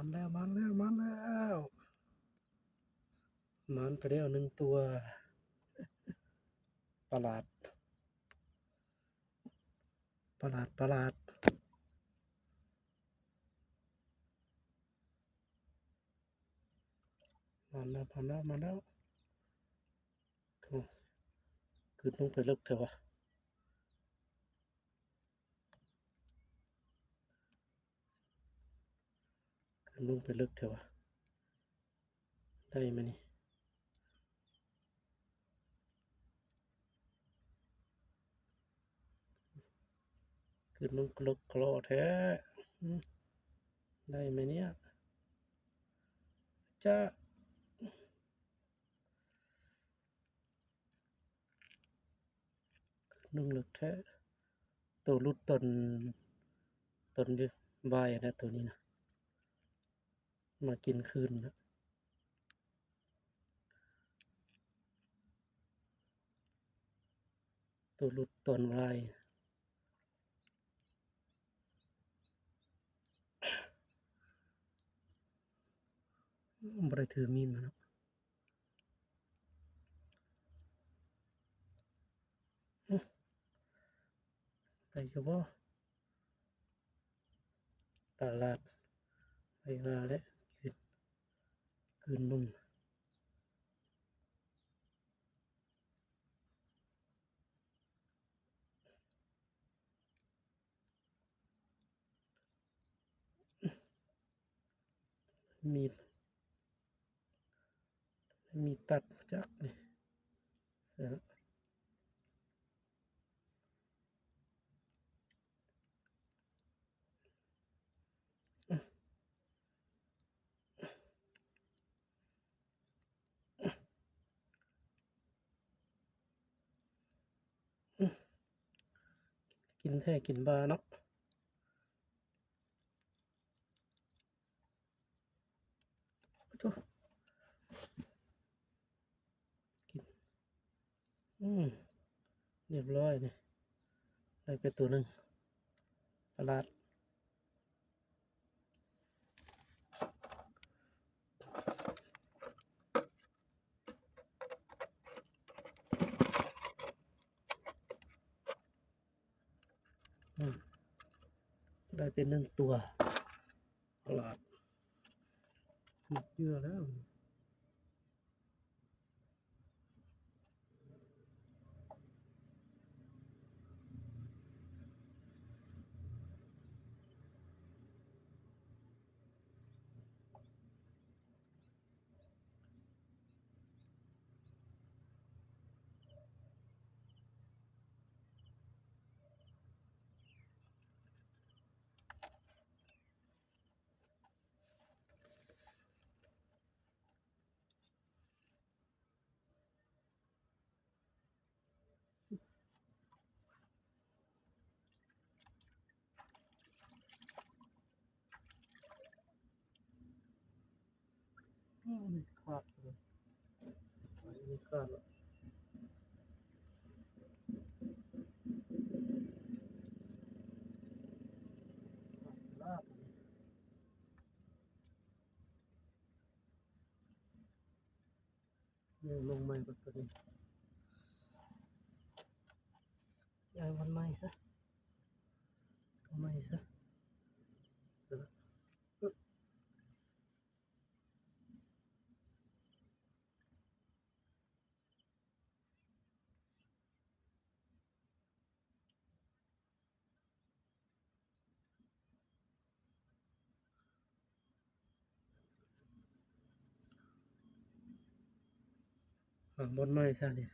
มันแล้วมันแล้วมันแล้วมันไปแล้วหนึ่งตัวประหลาดประหลาดประหลาดมันแล้วมันแล้วมันแล้วคือต้องไปเลิกเถอะวะคือต้องไปเลิกเถอะวะได้ไหมนี่คือต้องกลกกลอแท้ได้ไหมเนี่ยจะนุ่งเลิกแท้ตัวรุดตนดิบายนะตัวนี้นะมากินคืนนะตัวรุดตนบายบ่ได้ถือมีดมาเนาะไปเฉพาะตลาดไปมาแล้วคืนนุ่มมีตัดจากนี่เสร็จกินแท้กินบาเนาะทุกกินเรียบร้อยนี่ได้ไปตัวหนึ่งประหลาดได้เป็นหนึ่งตัวประหลาดหมดเยื่อแล้วขาดเลยไม่ขาดหรอกลาบเนี่ยลงใหม่ก็ตัวนี้ย้ายวันใหม่ซะเอาใหม่ซะบนใหม่ซะเนี่ย